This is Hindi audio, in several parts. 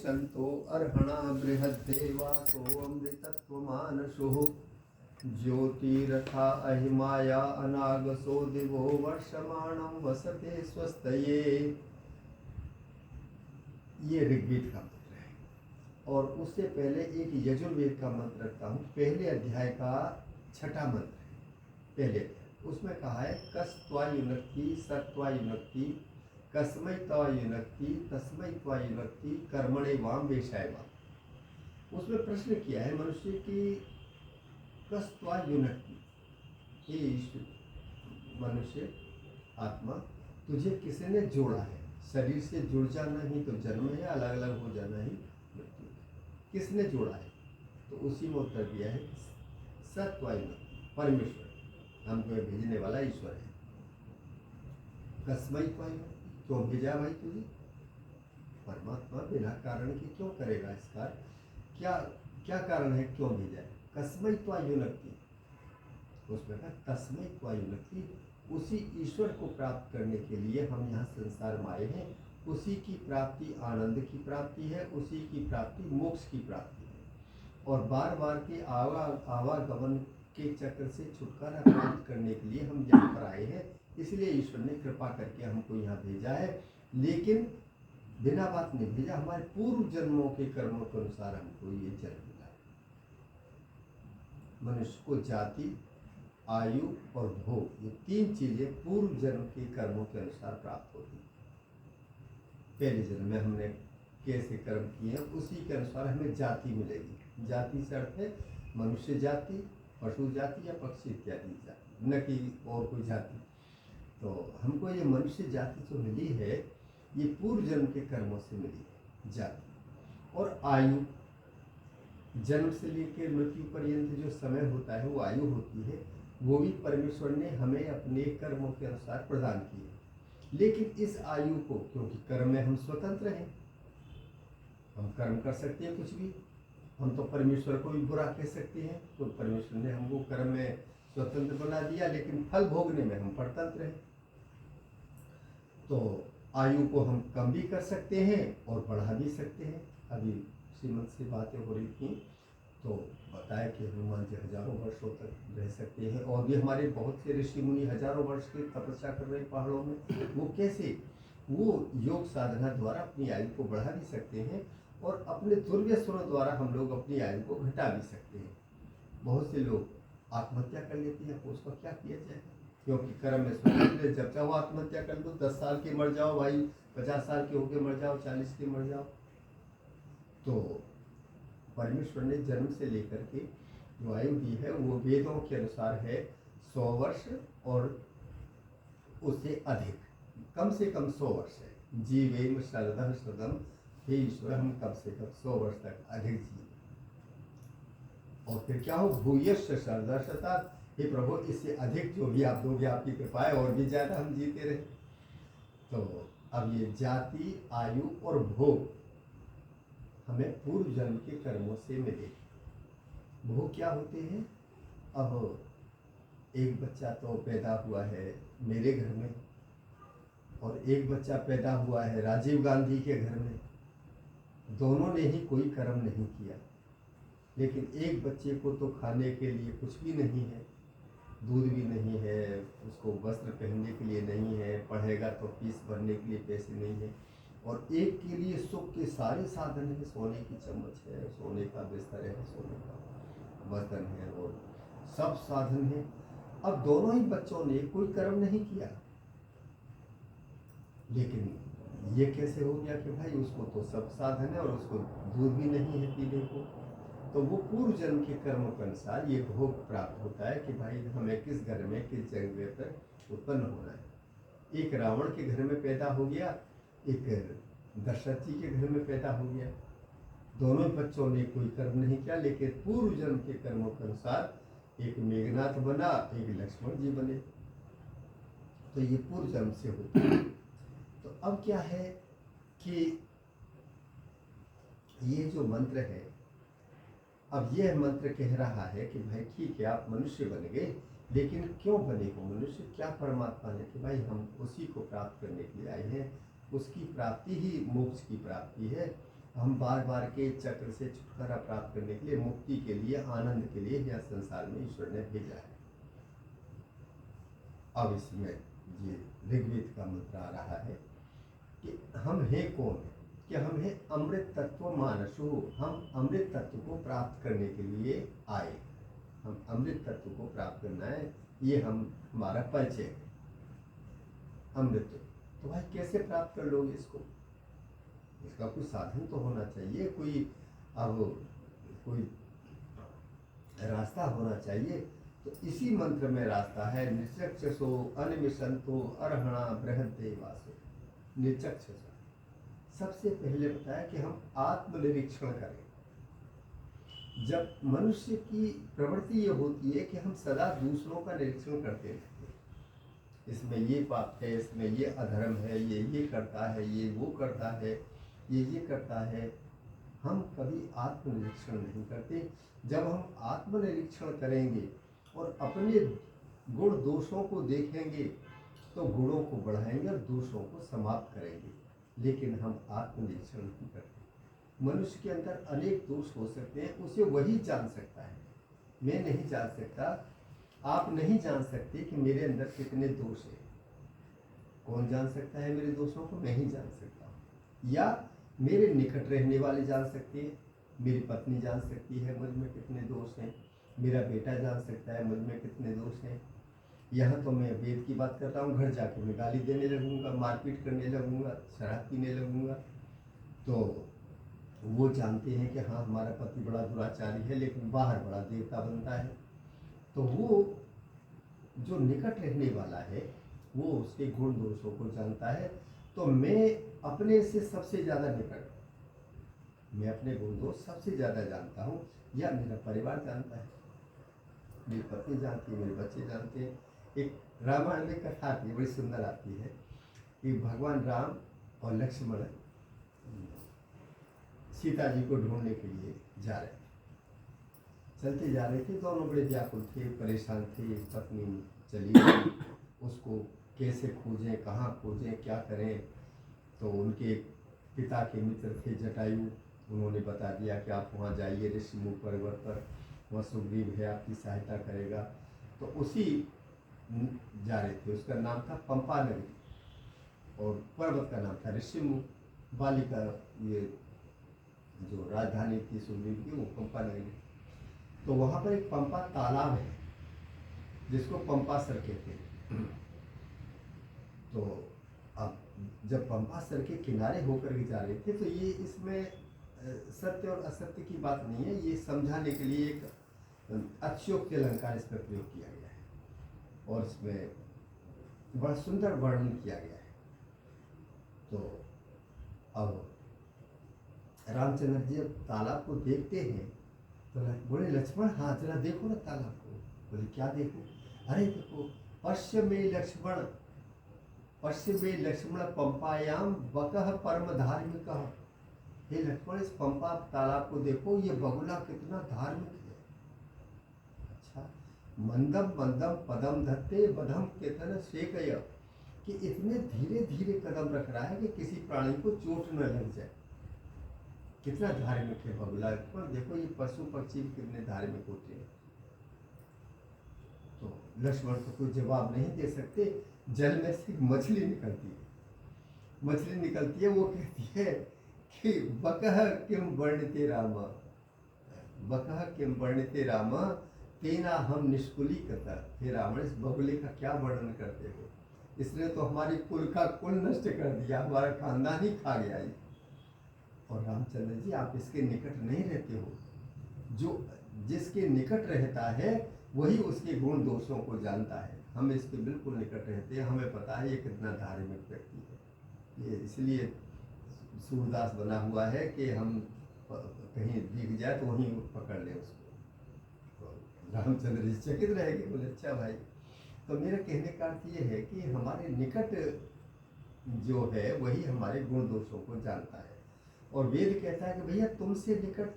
संतो अर्हणा बृहद्देवासो अमृतत्वमानसो ज्योतिरथा अहिमाया अनागसो दिवो वर्षमाणं वसते स्वस्तये। ये ऋग्वेद का मंत्र है और उससे पहले एक यजुर्वेद का मंत्र रखता हूँ। पहले अध्याय का छठा मंत्र है पहले अध्याय। उसमें कहा है कस्त्वायुनक्ति सत्वायुनक्ति कस्मै त्वायुनक्ति तस्मै त्वायुनक्ति कर्मणे वाम वेशाय वाम। उसमें प्रश्न किया है मनुष्य की कस्त्वायुनक्ति, हे मनुष्य आत्मा तुझे किसने जोड़ा है? शरीर से जुड़ जाना ही तो जन्म है, अलग अलग हो जाना ही मृत्यु है। किसने जोड़ा है? तो उसी में उत्तर दिया है सत्वायुनक्ति, परमेश्वर, हमको भेजने वाला ईश्वर है। कस्मै त्वायुनक्ति, क्यों भेजा भाई तुझे? परमात्मा बिना कारण के क्यों करेगा इसका? क्या क्या कारण है, क्यों भेजा है? कस्मै त्वायुनक्ति, उसमें कहा तस्मै त्वायुनक्ति, उसी ईश्वर को प्राप्त करने के लिए हम यहाँ संसार में आए हैं। उसी की प्राप्ति आनंद की प्राप्ति है, उसी की प्राप्ति मोक्ष की प्राप्ति है। और बार बार के आवागमन के चक्र से छुटकारा प्राप्त करने के लिए हम यहाँ पर आए हैं। इसलिए ईश्वर ने कृपा करके हमको यहाँ भेजा है, लेकिन बिना बात नहीं भेजा, हमारे पूर्व जन्मों के कर्मों के अनुसार हमको ये जन्म मिला है। मनुष्य को जाति, आयु और भोग, ये तीन चीजें पूर्व जन्म के कर्मों के अनुसार प्राप्त होती हैं। पहले जन्म में हमने कैसे कर्म किए हैं उसी के अनुसार हमें जाति मिलेगी। जाति से अर्थ है मनुष्य जाति, पशु जाति या पक्षी इत्यादि जाति, न कि और कोई जाति। तो हमको ये मनुष्य जाति जो मिली है ये पूर्व जन्म के कर्मों से मिली है जाति। और आयु, जन्म से लेकर मृत्यु पर्यंत जो समय होता है वो आयु होती है, वो भी परमेश्वर ने हमें अपने कर्मों के अनुसार प्रदान की है। लेकिन इस आयु को, क्योंकि कर्म में हम स्वतंत्र हैं, हम कर्म कर सकते हैं कुछ भी, हम तो परमेश्वर को भी बुरा कह सकते हैं, तो परमेश्वर ने हमको कर्म में स्वतंत्र बना दिया, लेकिन फल भोगने में हम परतंत्र हैं। तो आयु को हम कम भी कर सकते हैं और बढ़ा भी सकते हैं। अभी श्रीमद से बातें हो रही थी तो बताया कि हनुमान जी हजारों वर्षों तक रह सकते हैं, और भी हमारे बहुत से ऋषि मुनि हजारों वर्ष की तपस्या कर रहे पहाड़ों में। वो कैसे? वो योग साधना द्वारा अपनी आयु को बढ़ा भी सकते हैं और अपने दुर्व्यसनों द्वारा हम लोग अपनी आयु को घटा भी सकते हैं। बहुत से लोग आत्महत्या कर लेते हैं, तो उसका क्या किया जाए? क्योंकि कर्म में स्वतंत्र, जब चाहो आत्महत्या कर लो, 10 साल के मर जाओ भाई, 50 साल के होके मर जाओ, 40 के मर जाओ। तो परमेश्वर ने जन्म से लेकर के जो आयु दी है वो वेदों के अनुसार है 100 वर्ष और उससे अधिक, कम से कम 100 वर्ष है। जीवेम शरदः शतम्, हे ईश्वर हम कम से कम 100 वर्ष तक अधिक जिए। और फिर क्या हो? भूयश्च शरदः शतात्, हे प्रभु इससे अधिक जो भी आप दोगे आपकी कृपा है, और भी ज्यादा हम जीते रहे। तो अब ये जाति, आयु और भोग हमें पूर्व जन्म के कर्मों से मिले। भोग क्या होते हैं? अब एक बच्चा तो पैदा हुआ है मेरे घर में, और एक बच्चा पैदा हुआ है राजीव गांधी के घर में। दोनों ने ही कोई कर्म नहीं किया, लेकिन एक बच्चे को तो खाने के लिए कुछ भी नहीं है, दूध भी नहीं है, उसको वस्त्र पहनने के लिए नहीं है, पढ़ेगा तो फीस भरने के लिए पैसे नहीं है, और एक के लिए सुख के सारे साधन है। सोने की चम्मच है, सोने का बिस्तर है, सोने का बर्तन है और सब साधन है। अब दोनों ही बच्चों ने कोई कर्म नहीं किया, लेकिन ये कैसे हो गया कि भाई उसको तो सब साधन है और उसको दूध भी नहीं है पीने को? तो वो पूर्व जन्म के कर्मों के अनुसार ये भोग प्राप्त होता है कि भाई हमें किस घर में किस जगह पर उत्पन्न होना है। एक रावण के घर में पैदा हो गया, एक दशरथ जी के घर में पैदा हो गया। दोनों बच्चों ने कोई कर्म नहीं किया, लेकिन पूर्व जन्म के कर्मों के अनुसार एक मेघनाथ बना, एक लक्ष्मण जी बने। तो ये पूर्व जन्म से होता है। तो अब क्या है कि ये जो मंत्र है, अब यह मंत्र कह रहा है कि भाई ठीक है आप मनुष्य बन गए, लेकिन क्यों बने हो मनुष्य? क्या परमात्मा ने कि भाई हम उसी को प्राप्त करने के लिए आए हैं, उसकी प्राप्ति ही मोक्ष की प्राप्ति है। हम बार बार के चक्र से छुटकारा प्राप्त करने के लिए, मुक्ति के लिए, आनंद के लिए यह संसार में ईश्वर ने भेजा है। अब इसमें ये ऋग्वेद का मंत्र आ रहा है कि हम हैं कौन, कि हम हैं अमृत तत्व मानसो, हम अमृत तत्व को प्राप्त करने के लिए आए। हम अमृत तत्व को प्राप्त करना है, ये हमारा परिचय है। अमृत तो भाई कैसे प्राप्त कर लोगे इसको? इसका कोई साधन तो होना चाहिए, कोई रास्ता होना चाहिए। तो इसी मंत्र में रास्ता है। निचक्षसो अनिमिषन्तो अर्हणा बृहद्दे वासो। निचक्षसो, सबसे पहले बताया कि हम आत्मनिरीक्षण करें। जब मनुष्य की प्रवृत्ति ये होती है कि हम सदा दूसरों का निरीक्षण करते रहते हैं, इसमें ये पाप है, इसमें ये अधर्म है, ये करता है, ये वो करता है, ये करता है, हम कभी आत्मनिरीक्षण नहीं करते। जब हम आत्मनिरीक्षण करेंगे और अपने गुण दोषों को देखेंगे तो गुणों को बढ़ाएंगे और दोषों को समाप्त करेंगे। लेकिन हम आत्मनिरीक्षण नहीं करते। मनुष्य के अंदर अनेक दोष हो सकते हैं, उसे वही जान सकता है, मैं नहीं जान सकता। आप नहीं जान सकते कि मेरे अंदर कितने दोष हैं। कौन जान सकता है मेरे दोषों को? मैं ही जान सकता हूँ। या मेरे निकट रहने वाले जान सकते हैं, मेरी पत्नी जान सकती है मुझ में कितने दोष हैं, मेरा बेटा जान सकता है मुझ में कितने दोष हैं। यहाँ तो मैं वेद की बात कर रहा हूँ, घर जाके मैं गाली देने लगूंगा, मारपीट करने लगूंगा, शराब पीने लगूंगा, तो वो जानते हैं कि हाँ हमारा पति बड़ा दुराचारी है, लेकिन बाहर बड़ा देवता बनता है। तो वो जो निकट रहने वाला है वो उसके गुण दोषों को जानता है। तो मैं अपने से सबसे ज़्यादा निकट, मैं अपने गुण दोष सबसे ज़्यादा जानता हूँ, या मेरा परिवार जानता है, मेरी पत्नी जानती है, मेरे बच्चे जानते हैं। एक रामायण में कथा आती है, बड़ी सुंदर आती है कि भगवान राम और लक्ष्मण सीता जी को ढूंढने के लिए जा रहे थे। चलते जा रहे थे, दोनों बड़े व्याकुल थे, परेशान थे। पत्नी चली गई, उसको कैसे खोजें, कहाँ खोजें, क्या करें। तो उनके पिता के मित्र थे जटायु, उन्होंने बता दिया कि आप वहाँ जाइए ऋषिमुख पर्वत पर, वहाँ सुग्रीव है, आपकी सहायता करेगा। तो उसी जा रहे थे, उसका नाम था पंपा नगरी और पर्वत का नाम था ऋषिमुख। बाली का ये जो राजधानी थी सुग्रीव की, वो पंपा नगरी। तो वहाँ पर एक पंपा तालाब है जिसको पंपासर कहते हैं। तो अब जब पंपासर के किनारे होकर के जा रहे थे, तो ये इसमें सत्य और असत्य की बात नहीं है, ये समझाने के लिए एक अतिशयोक्ति अलंकार इस पर प्रयोग किया गया है और इसमें बड़ा सुंदर वर्णन किया गया है। तो अब रामचंद्र जी जब तालाब को देखते हैं तो बोले, लक्ष्मण हाँ जरा देखो ना तालाब को। बोले क्या देखो? अरे देखो, पश्य में लक्ष्मण, पश्य में लक्ष्मण पंपायाम बकह परम धार्मिक। हे लक्ष्मण, इस पंपा तालाब को देखो, ये बगुला कितना धार्मिक है। अच्छा, मंदम मंदम पदम धत्ते बधम केतन शेकय, कि इतने धीरे धीरे कदम रख रहा है कि किसी प्राणी को चोट न लग जाए। कितना धार्मिक है बगुला। पर देखो ये पशु पक्षी कितने धार्मिक होते हैं। तो लक्ष्मण तो कोई जवाब नहीं दे सकते। जल में से मछली निकलती है, मछली निकलती है, वो कहती है कि बकह किम वर्णिते राम, बकह किम वर्णिते राम तेना हम निष्कुली करता। हे रावण, इस बगुले का क्या वर्णन करते हो? इसने तो हमारी कुल का कुल नष्ट कर दिया, हमारा खानदान ही खा गया। और रामचंद्र जी, आप इसके निकट नहीं रहते हो। जो जिसके निकट रहता है वही उसके गुण दोषों को जानता है। हम इसके बिल्कुल निकट रहते हैं, हमें पता है ये कितना धार्मिक व्यक्ति है। ये इसलिए सूरदास बना हुआ है कि हम कहीं दिख जाए तो वहीं पकड़ ले उसको। तो रामचंद्र जी चकित रह गए, बोले अच्छा भाई। तो मेरा कहने का अर्थ ये है कि हमारे निकट जो है वही हमारे गुण दोषों को जानता है। और वेद कहता है कि भैया तुमसे निकट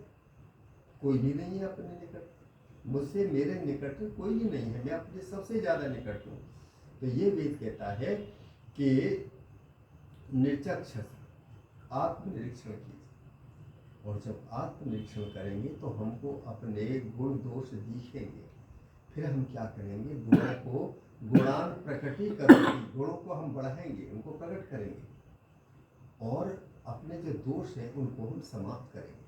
कोई भी नहीं है, अपने निकट मुझसे मेरे निकट कोई भी नहीं है, मैं अपने सबसे ज़्यादा निकट हूँ। तो ये वेद कहता है कि निचक्षस, आत्मनिरीक्षण कीजिए। और जब आत्मनिरीक्षण करेंगे तो हमको अपने गुण दोष दिखेंगे। फिर हम क्या करेंगे, गुणों को गुणान प्रकटीकरण, गुणों को हम बढ़ाएंगे, उनको प्रकट करेंगे और अपने जो दोष हैं उनको हम समाप्त करेंगे।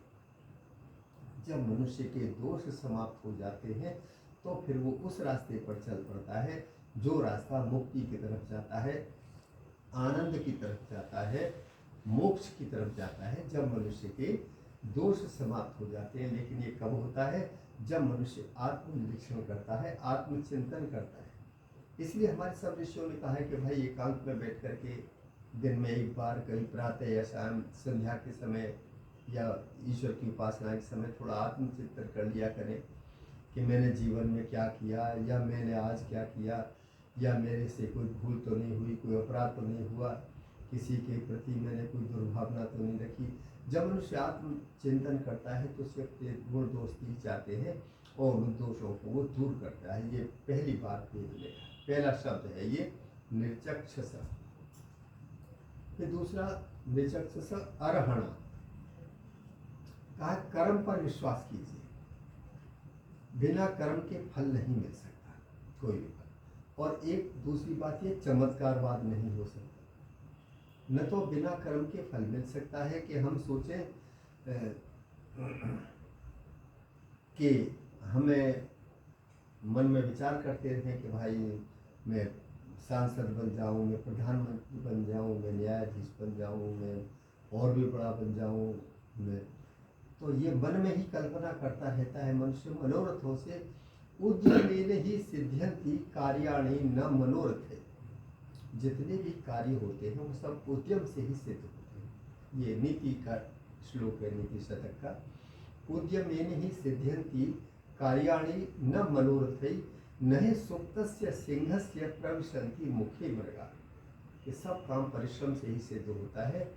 जब मनुष्य के दोष समाप्त हो जाते हैं तो फिर वो उस रास्ते पर चल पड़ता है जो रास्ता मुक्ति की तरफ जाता है, आनंद की तरफ जाता है, मोक्ष की तरफ जाता है। जब मनुष्य के दोष समाप्त हो जाते हैं, लेकिन ये कब होता है, जब मनुष्य आत्मनिरीक्षण करता है, आत्मचिंतन करता है। इसलिए हमारे सब ऋषियों ने कहा है कि भाई एकांत में बैठ करके दिन में एक बार, कहीं प्रातः या शाम संध्या के समय या ईश्वर की उपासना के समय थोड़ा आत्मचिंतन कर लिया करें कि मैंने जीवन में क्या किया, या मैंने आज क्या किया, या मेरे से कोई भूल तो नहीं हुई, कोई अपराध तो नहीं हुआ, किसी के प्रति मैंने कोई दुर्भावना तो नहीं रखी। जब मनुष्य आत्मचिंतन करता है तो उसके अपने गुण दोष दिख जाते हैं और उन दोषों को वो दूर करता है। ये पहली बात पहला शब्द है ये निर्चक्षस। फिर दूसरा निर्चक्षस अरहण, कहा कर्म पर विश्वास कीजिए, बिना कर्म के फल नहीं मिल सकता कोई भी फल। और एक दूसरी बात ये चमत्कारवाद नहीं हो सकता। न तो बिना कर्म के फल मिल सकता है कि हम सोचें कि हमें मन में विचार करते रहें कि भाई मैं सांसद बन जाऊं, मैं प्रधानमंत्री बन जाऊं, मैं न्यायाधीश बन जाऊं, मैं और भी बड़ा बन जाऊं, मैं तो ये मन में ही कल्पना करता रहता है मनुष्य। मनोरथों से उद्यमेन ही सिद्ध्यन्ति कार्याणि न मनोरथे। जितने भी कार्य होते हैं वो सब उद्यम से ही सिद्ध होते हैं। ये नीति का श्लोक है, नीति शतक का। उद्यमेन ही सिद्ध्यन्ति कार्याणि न मनोरथै नहि सुप्तस्य सिंहस्य प्रविशन्ति मुखे मृगा। ये सब काम परिश्रम से ही सिद्ध होता है,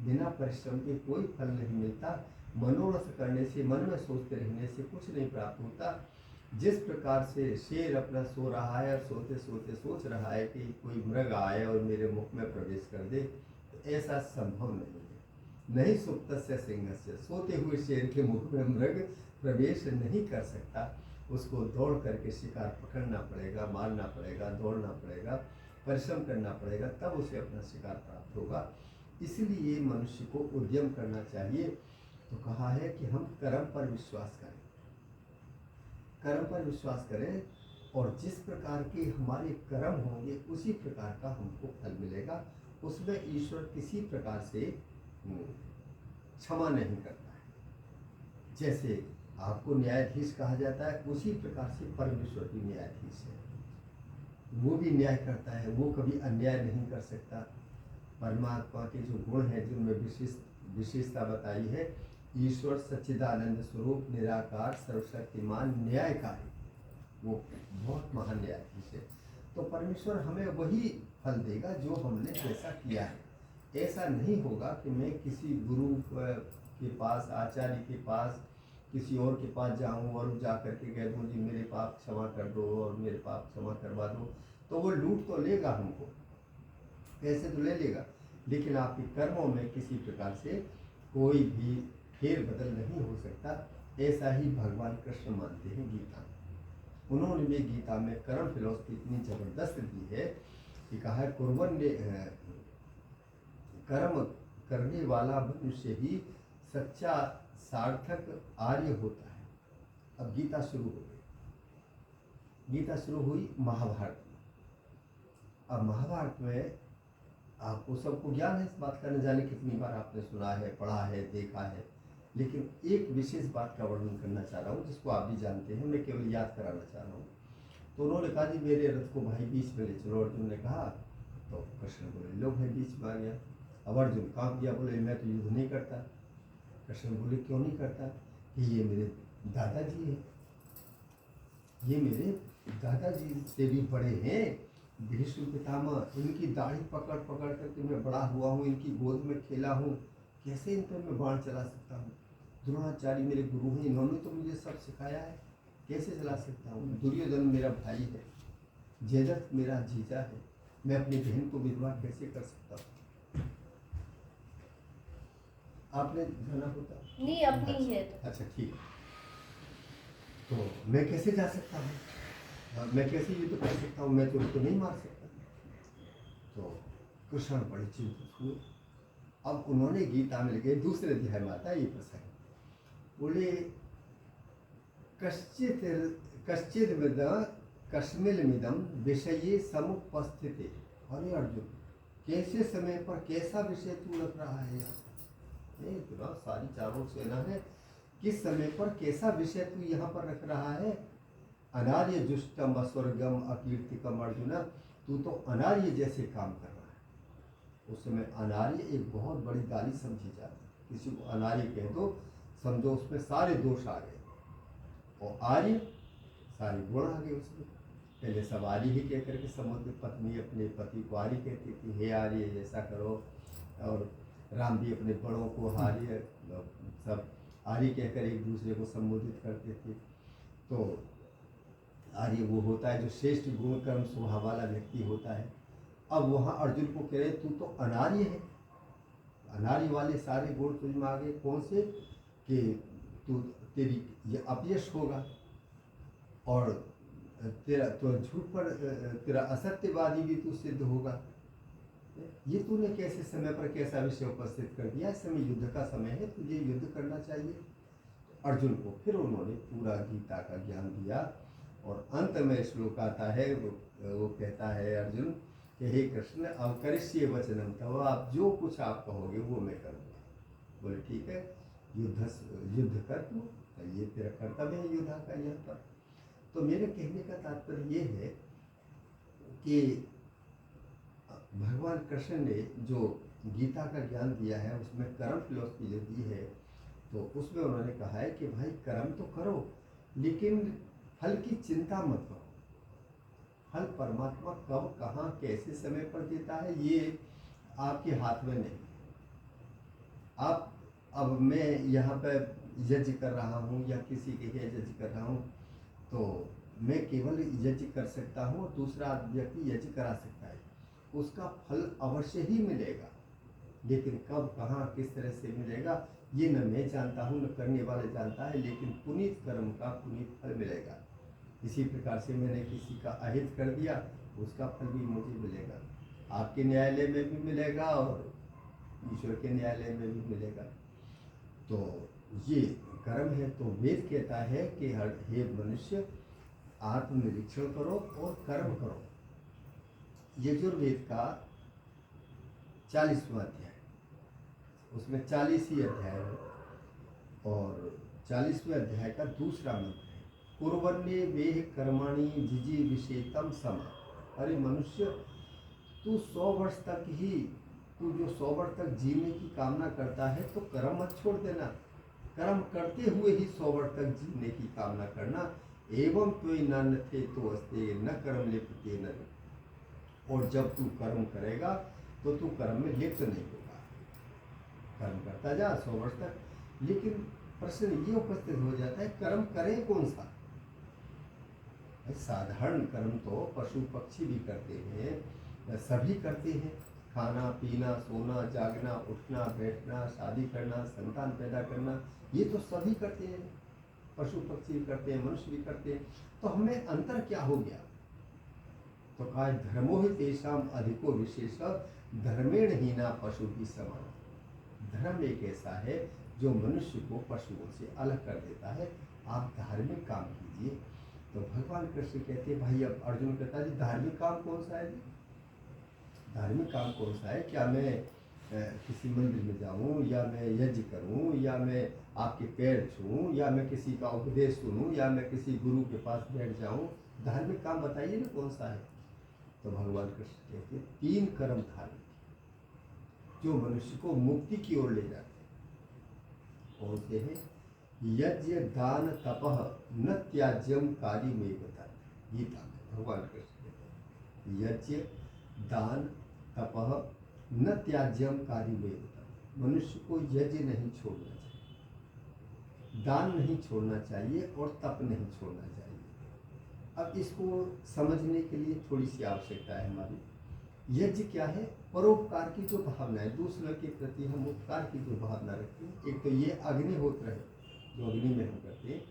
बिना परिश्रम के कोई फल नहीं मिलता। मनोरथ करने से, मन में सोचते रहने से कुछ नहीं प्राप्त होता। जिस प्रकार से शेर अपना सो रहा है और सोते सोते सोच रहा है कि कोई मृग आए और मेरे मुख में प्रवेश कर दे, तो ऐसा संभव नहीं है। नहीं सुप्तस्य सिंहस्य, सोते हुए शेर के मुख में मृग प्रवेश नहीं कर सकता। उसको दौड़ करके शिकार पकड़ना पड़ेगा, मारना पड़ेगा, दौड़ना पड़ेगा, परिश्रम करना पड़ेगा, तब उसे अपना शिकार प्राप्त होगा। इसलिए मनुष्य को उद्यम करना चाहिए। तो कहा है कि हम कर्म पर विश्वास करें, कर्म पर विश्वास करें, और जिस प्रकार के हमारे कर्म होंगे उसी प्रकार का हमको फल मिलेगा। उसमें ईश्वर किसी प्रकार से क्षमा नहीं करता है। जैसे आपको न्यायाधीश कहा जाता है, उसी प्रकार से परमेश्वर भी न्यायाधीश है। वो भी न्याय करता है, वो कभी अन्याय नहीं कर सकता। परमात्मा के जो गुण हैं, जिनमें विशेषता बताई है, ईश्वर सच्चिदानंद स्वरूप, निराकार, सर्वशक्तिमान, न्यायकारी, वो बहुत महान न्यायाधीश है। तो परमेश्वर हमें वही फल देगा जो हमने जैसा किया है। ऐसा नहीं होगा कि मैं किसी गुरु के पास, आचार्य के पास, किसी और के पास जाऊं और जा करके कह दूं जी मेरे पाप क्षमा कर दो और मेरे पाप क्षमा करवा दो। तो वो लूट तो लेगा हमको, पैसे तो ले लेगा, लेकिन आपके कर्मों में किसी प्रकार से कोई भी फेर बदल नहीं हो सकता। ऐसा ही भगवान कृष्ण मानते हैं गीता में। उन्होंने भी गीता में कर्म फिलॉसफी इतनी जबरदस्त दी है कि कहा है कर्म करने वाला मनुष्य ही सच्चा सार्थक आर्य होता है। अब गीता शुरू हो गई, गीता शुरू हुई महाभारत में। अब महाभारत में आपको सबको ज्ञान है इस बात का, न जाने कितनी बार आपने सुना है, पढ़ा है, देखा है, लेकिन एक विशेष बात का वर्णन करना चाह रहा हूँ जिसको आप भी जानते हैं, मैं केवल याद कराना चाह रहा हूँ। तो उन्होंने कहा जी मेरे रथ को भाई बीच में ले चलो। अर्जुन ने कहा, तो कृष्ण बोले लो भाई बीच में आ गया। अब अर्जुन कांप गया, बोले मैं तो युद्ध नहीं करता। कृष्ण बोले क्यों नहीं करता? कि ये मेरे दादाजी हैं, ये मेरे दादाजी से भी बड़े हैं, भीष्म पितामह, इनकी दाढ़ी पकड़ पकड़ करके मैं बड़ा हुआ हूँ, इनकी गोद में खेला हूँ, कैसे इन पर मैं बाण चला सकता हूँ? द्रोणाचार्य मेरे गुरु हैं, इन्होंने तो मुझे सब सिखाया है, कैसे चला सकता हूँ? दुर्योधन मेरा भाई है, जयद्रथ मेरा जीजा है, मैं अपनी बहन को विधवा कैसे कर सकता हूँ? आपने जाना होता? नहीं, अपनी ही है तो। अच्छा ठीक है। तो मैं कैसे जा सकता हूँ? मैं कैसे युद्ध कर सकता हूँ? मैं तो उनको नहीं मार सकता। तो कृष्ण बड़े चिंतित हुए। अब उन्होंने गीता में लिखे दूसरे अध्याय में आता है ये प्रसंग, बोले कश्चित कश्चिद कश्मिलमिदम विषये समुपस्थिते। अरे अर्जुन, कैसे समय पर कैसा विषय तू रख रहा है यहाँ? इतना सारी चारों सेना है, किस समय पर कैसा विषय तू यहाँ पर रख रहा है? अनार्य जुष्टम अस्वर्गम अकीर्तिकम अर्जुन, तू तो अनार्य जैसे काम कर रहा है। उस समय अनार्य एक बहुत बड़ी गाली समझी जाती है। किसी को अनार्य कह दो, समझो उसमें सारे दोष आ गए, और आर्य सारे गुण आ गए उसमें। पहले सब आर्य ही कह करके समुद्र पत्नी अपने पति को आर्य कहती थी, हे आर्य ऐसा करो, और राम भी अपने बड़ों को आर्य, सब आर्य कहकर एक दूसरे को संबोधित करते थे। तो आर्य वो होता है जो श्रेष्ठ गुण कर्म स्वभाव वाला व्यक्ति होता है। अब वहाँ अर्जुन को कह रहे तू तो अनार्य है, अनार्य वाले सारे गुण तुझ में आ गए। कौन से? कि तू तेरी ये अपयश होगा, और तेरा तो झूठ पर तेरा असत्यवादी भी तू सिद्ध होगा। ये तूने कैसे समय पर कैसा विषय उपस्थित कर दिया? इस समय युद्ध का समय है, तुझे युद्ध करना चाहिए। अर्जुन को फिर उन्होंने पूरा गीता का ज्ञान दिया, और अंत में श्लोक आता है, वो कहता है अर्जुन कि हे कृष्ण, अब करिष्ये वचनम तव, आप जो कुछ आप कहोगे वो मैं करूँगा। बोले ठीक है, युद्ध कर तू, ये तेरा कर्तव्य है युद्ध का यहाँ पर। तो मेरे कहने का तात्पर्य ये है कि भगवान कृष्ण ने जो गीता का ज्ञान दिया है उसमें कर्म फिलॉसफी जो दी है, तो उसमें उन्होंने कहा है कि भाई कर्म तो करो, लेकिन फल की चिंता मत करो। फल परमात्मा कब कहाँ कैसे समय पर देता है ये आपके हाथ में नहीं। आप अब मैं यहाँ पर यज्ञ कर रहा हूँ या किसी के यहाँ यज्ञ कर रहा हूँ, तो मैं केवल यज्ञ कर सकता हूँ और दूसरा व्यक्ति यज्ञ करा सकता है, उसका फल अवश्य ही मिलेगा, लेकिन कब कहाँ किस तरह से मिलेगा ये न मैं जानता हूँ न करने वाले जानता है, लेकिन पुनीत कर्म का पुनीत फल मिलेगा। इसी प्रकार से मैंने किसी का अहित कर दिया, उसका फल भी मुझे मिलेगा, आपके न्यायालय में भी मिलेगा और ईश्वर के न्यायालय में भी मिलेगा। तो ये कर्म है। तो वेद कहता है कि हे मनुष्य, आत्मनिरीक्षण करो और कर्म करो। यजुर्वेद का 40वां अध्याय, उसमें 40 ही अध्याय है, और 40वें अध्याय का दूसरा मंत्र है, कुर्वन्ये वेह कर्माणि जिजी विषेतम सम। अरे मनुष्य, तू 100 वर्ष तक ही, तू जो 100 वर्ष तक जीने की कामना करता है तो कर्म मत छोड़ देना, कर्म करते हुए ही 100 वर्ष तक जीने की कामना करना। एवं तो न थे तो अस्ते न कर्म लिप्ते न। और जब तू कर्म करेगा तो तू कर्म में लिप्त नहीं होगा, कर्म करता जा 100 वर्ष तक। लेकिन प्रश्न ये उपस्थित हो जाता है, कर्म करें कौन सा? साधारण कर्म तो पशु पक्षी भी करते हैं, सभी करते हैं। खाना पीना, सोना जागना, उठना बैठना, शादी करना, संतान पैदा करना, ये तो सभी करते हैं, पशु पक्षी भी करते हैं, मनुष्य भी करते हैं। तो हमें अंतर क्या हो गया? तो कहा धर्मो ही तेषाम अधिको विशेष धर्मेण हीना पशु की समान। धर्म एक ऐसा है जो मनुष्य को पशुओं से अलग कर देता है। आप धार्मिक काम कीजिए। तो भगवान कृष्ण कहते हैं, भाई अब अर्जुन कहता है जी धार्मिक काम कौन सा है? धार्मिक काम कौन सा है? क्या मैं किसी मंदिर में जाऊं, या मैं यज्ञ करूं, या मैं आपके पैर छूऊं, या मैं किसी का उपदेश सुनूं, या मैं किसी गुरु के पास बैठ जाऊं? धार्मिक काम बताइए ना कौन सा है? तो भगवान कृष्ण कहते हैं 3 कर्म धार्मिक जो मनुष्य को मुक्ति की ओर ले जाते हैं। कौन से हैं? यज्ञ दान तपः न त्याज्यम कार्य में बता। गीता में भगवान कृष्ण कहते हैं यज्ञ दान तपः न त्याज्यम कार्य में बता। मनुष्य को यज्ञ नहीं छोड़ना चाहिए, दान नहीं छोड़ना चाहिए, और तप नहीं छोड़ना चाहिए। अब इसको समझने के लिए थोड़ी सी आवश्यकता है हमारी। यज्ञ क्या है? परोपकार की जो भावना है, दूसरों के प्रति हम उपकार की जो भावना रखते हैं। एक तो ये अग्निहोत्र है जो अग्नि में हम करते हैं,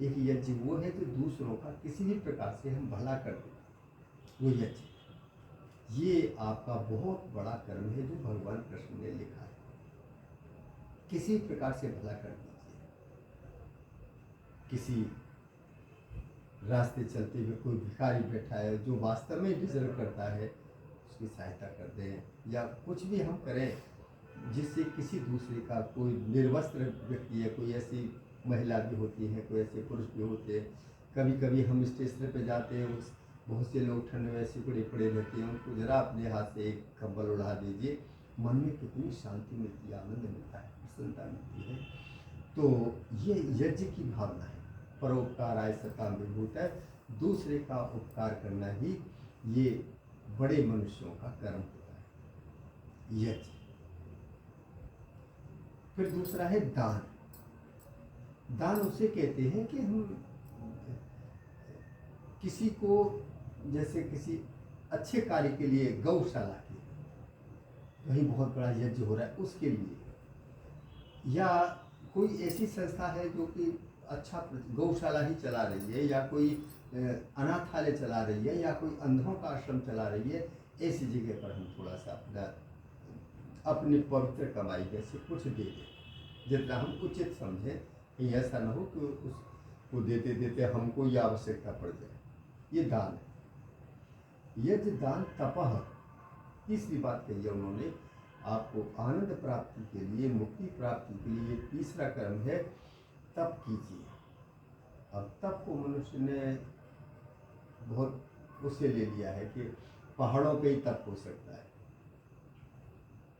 एक यज्ञ वो है जो दूसरों का किसी भी प्रकार से हम भला कर दें, वो यज्ञ। ये आपका बहुत बड़ा कर्म है जो भगवान कृष्ण ने लिखा है। किसी प्रकार से भला कर दीजिए। किसी रास्ते चलते हुए कोई भिखारी बैठा है जो वास्तव में डिजर्व करता है, उसकी सहायता कर दें, या कुछ भी हम करें जिससे किसी दूसरे का, कोई निर्वस्त्र व्यक्ति है, कोई ऐसी महिला भी होती है, कोई ऐसे पुरुष भी होते हैं। कभी कभी हम स्टेशन पे जाते हैं, उस बहुत से लोग ठंड में सिकुड़े पड़े रहते हैं, उनको जरा अपने हाथ से एक कंबल उड़ा दीजिए, मन में कितनी शांति मिलती है, आनंद मिलता है, प्रसन्नता मिलती है। तो ये यज्ञ की भावना है। परोपकार आय सताम विभूत है, दूसरे का उपकार करना ही ये बड़े मनुष्यों का कर्म होता है, यज्ञ। फिर दूसरा है दान। दान उसे कहते हैं कि हम किसी को, जैसे किसी अच्छे कार्य के लिए, गौशाला के, कहीं बहुत बड़ा यज्ञ हो रहा है उसके लिए, या कोई ऐसी संस्था है जो कि अच्छा गौशाला ही चला रही है, या कोई अनाथालय चला रही है, या कोई अंधों का आश्रम चला रही है, ऐसी जगह पर हम थोड़ा सा अपनी पवित्र कमाई में से कुछ दे दें, जितना हम उचित समझें। कहीं ऐसा न हो कि उसको देते देते हमको ये आवश्यकता पड़ जाए। ये दान है। यज्ञ दान तपह, तीसरी बात कही है उन्होंने, आपको आनंद प्राप्ति के लिए, मुक्ति प्राप्ति के लिए तीसरा कर्म है तप कीजिए। अब तप को मनुष्य ने बहुत उससे ले लिया है कि पहाड़ों पे ही तप हो सकता है।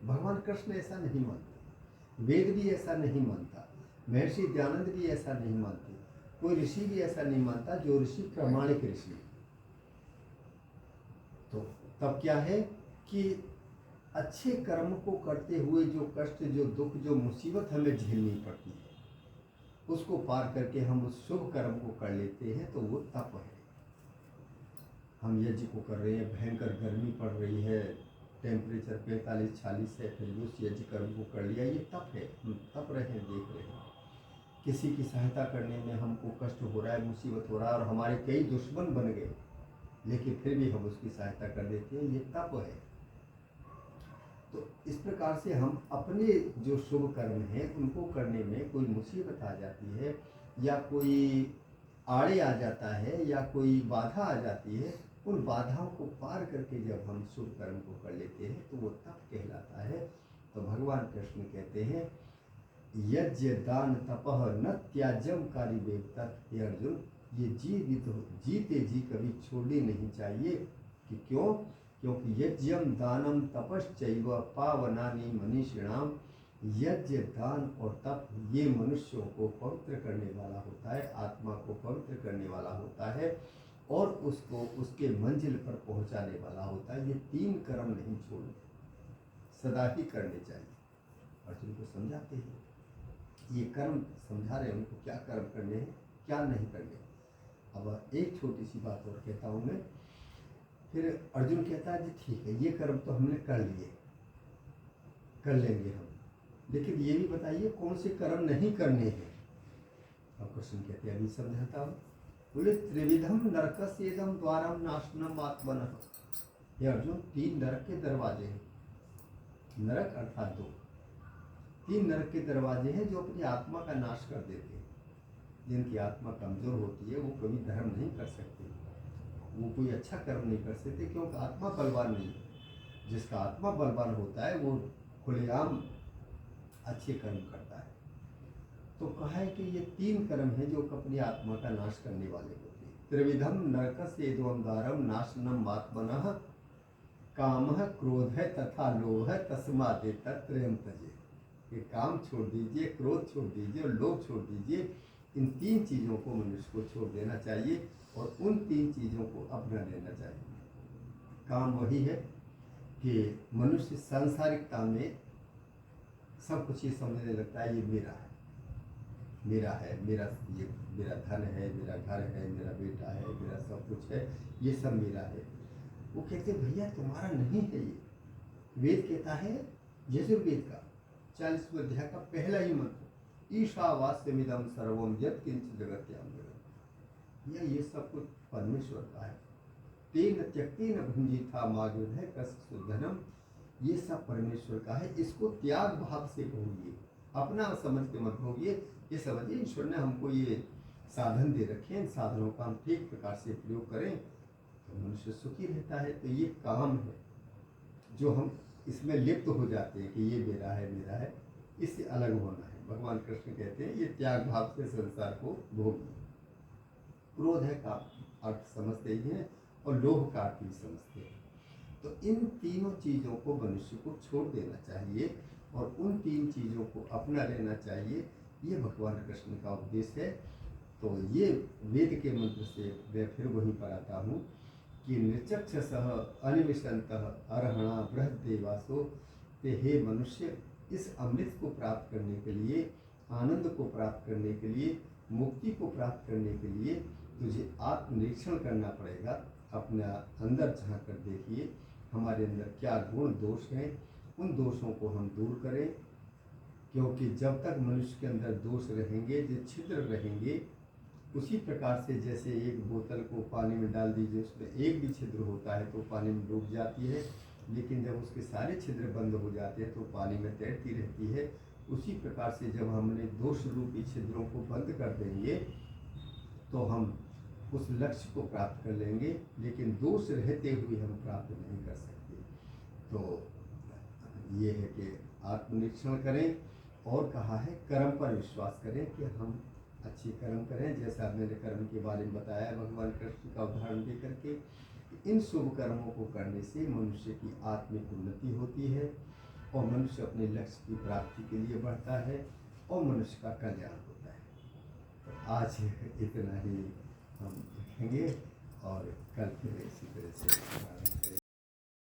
भगवान कृष्ण ऐसा नहीं मानते, वेद भी ऐसा नहीं मानता, महर्षि दयानंद भी ऐसा नहीं मानते, कोई ऋषि भी ऐसा नहीं मानता, जो ऋषि प्रामाणिक ऋषि। तो तब क्या है कि अच्छे कर्म को करते हुए जो कष्ट, जो दुख, जो मुसीबत हमें झेलनी पड़ती है, उसको पार करके हम उस शुभ कर्म को कर लेते हैं, तो वो तप है। हम यज्ञ को कर रहे हैं, भयंकर गर्मी पड़ रही है, टेम्परेचर 45-46 है, फिर भी उस यज्ञ कर्म को कर लिया, ये तप है। हम तप रहे हैं, देख रहे हैं। किसी की सहायता करने में हमको कष्ट हो रहा है, मुसीबत हो रहा है, और हमारे कई दुश्मन बन गए, लेकिन फिर भी हम उसकी सहायता कर देते हैं, ये तप है। तो इस प्रकार से हम अपने जो शुभ कर्म हैं उनको करने में कोई मुसीबत आ जाती है, या कोई आड़े आ जाता है, या कोई बाधा आ जाती है, उन बाधाओं को पार करके जब हम शुभ कर्म को कर लेते हैं तो वो तप कहलाता है। तो भगवान कृष्ण कहते हैं यज्ञ दान तपह न त्याज्यम कार्य वेत्ता। हे अर्जुन, ये जीते जी कभी छोड़नी नहीं चाहिए। कि क्यों? क्योंकि यज्ञम दानम तपश्चैव पावनानि मनीषिणाम। यज्ञ दान और तप ये मनुष्यों को पवित्र करने वाला होता है, आत्मा को पवित्र करने वाला होता है, और उसको उसके मंजिल पर पहुंचाने वाला होता है। ये तीन कर्म नहीं छोड़ने, सदा ही करने चाहिए। अर्जुन को समझाते हैं, ये कर्म समझा रहे हैं उनको, क्या कर्म करने हैं, क्या नहीं करने। अब एक छोटी सी बात और कहता हूँ मैं। फिर अर्जुन कहता है जी ठीक है, ये कर्म तो हमने कर लिए, कर लेंगे हम, लेकिन ये भी बताइए कौन से कर्म नहीं करने हैं। अब कृष्ण कहते हैं अभी समझाता हूँ। बोले त्रिविधम नरकस्येदम द्वारम नाशनम आत्मनः। ये अर्जुन, तीन नरक के दरवाजे हैं। नरक अर्थात दो, तीन नरक के दरवाजे हैं जो अपनी आत्मा का नाश कर देते हैं। जिनकी आत्मा कमजोर होती है वो कभी धर्म नहीं कर सकते, वो कोई अच्छा कर्म नहीं कर सकते, क्योंकि आत्मा बलवान नहीं है। जिसका आत्मा बलवान होता है वो खुलेआम अच्छे कर्म करता है। तो कहा है कि ये तीन कर्म हैं जो अपनी आत्मा का नाश करने वाले होते हैं। त्रिविधम नरकस्येदम द्वारम नाशनम आत्मनः। कामः क्रोधः तथा लोभः तस्मात् एतत्त्रयं त्यजेत्। ये काम छोड़ दीजिए, क्रोध छोड़ दीजिए और लोभ छोड़ दीजिए। इन तीन चीज़ों को मनुष्य को छोड़ देना चाहिए और उन तीन चीज़ों को अपना लेना चाहिए। काम वही है कि मनुष्य सांसारिकता में सब कुछ ये समझने लगता है ये मेरा है, मेरा है, मेरा ये मेरा धन है, मेरा घर है, मेरा बेटा है, मेरा सब कुछ है, ये सब मेरा है। वो कहते भैया तुम्हारा नहीं है ये। वेद कहता है, यजुर्वेद का 40वें अध्याय का पहला ही मंत्र, ईशावास्यमिदं सर्वम यत् किंचित् जगत्याम जगत्, ये सब कुछ परमेश्वर का है। तेन त्यक्तेन भुंजीथा माजुर है कस्य सुधनम, ये सब परमेश्वर का है। इसको त्याग भाव से भोगिए, अपना समझ के मत भोगिए। ये समझिए ईश्वर ने हमको ये साधन दे रखे हैं, इन साधनों का हम ठीक प्रकार से प्रयोग करें तो मनुष्य सुखी रहता है। तो ये काम है जो हम इसमें लिप्त हो जाते हैं कि ये मेरा है मेरा है, इससे अलग होना है। भगवान कृष्ण कहते हैं ये त्याग भाव से संसार को भोगिए। क्रोध है का अर्थ समझते ही हैं और लोभ का अर्थ भी समझते हैं। तो इन तीनों चीज़ों को मनुष्य को छोड़ देना चाहिए और उन तीन चीज़ों को अपना लेना चाहिए। ये भगवान कृष्ण का उपदेश है। तो ये वेद के मंत्र से मैं फिर वहीं पर आता हूँ कि नृचक्षसः अनिविशन्तः अर्हणा बृहद्देवासो, ते हे मनुष्य, इस अमृत को प्राप्त करने के लिए, आनंद को प्राप्त करने के लिए, मुक्ति को प्राप्त करने के लिए तुझे आत्मनिरीक्षण करना पड़ेगा। अपना अंदर झांक कर देखिए हमारे अंदर क्या गुण दोष हैं, उन दोषों को हम दूर करें। क्योंकि जब तक मनुष्य के अंदर दोष रहेंगे, जो छिद्र रहेंगे, उसी प्रकार से जैसे एक बोतल को पानी में डाल दीजिए, उसमें एक भी छिद्र होता है तो पानी में डूब जाती है, लेकिन जब उसके सारे छिद्र बंद हो जाते हैं तो पानी में तैरती रहती है। उसी प्रकार से जब हमने दोष रूपी छिद्रों को बंद कर देंगे तो हम उस लक्ष्य को प्राप्त कर लेंगे, लेकिन दोष रहते हुए हम प्राप्त नहीं कर सकते। तो ये है कि आत्मनिरीक्षण करें और कहा है कर्म पर विश्वास करें कि हम अच्छी कर्म करें। जैसा मैंने कर्म के बारे में बताया भगवान कृष्ण का उदाहरण दे करके, इन शुभ कर्मों को करने से मनुष्य की आत्मिक उन्नति होती है और मनुष्य अपने लक्ष्य की प्राप्ति के लिए बढ़ता है और मनुष्य का कल्याण होता है। तो आज इतना ही हम देखेंगे और कल फिर इसी तरह से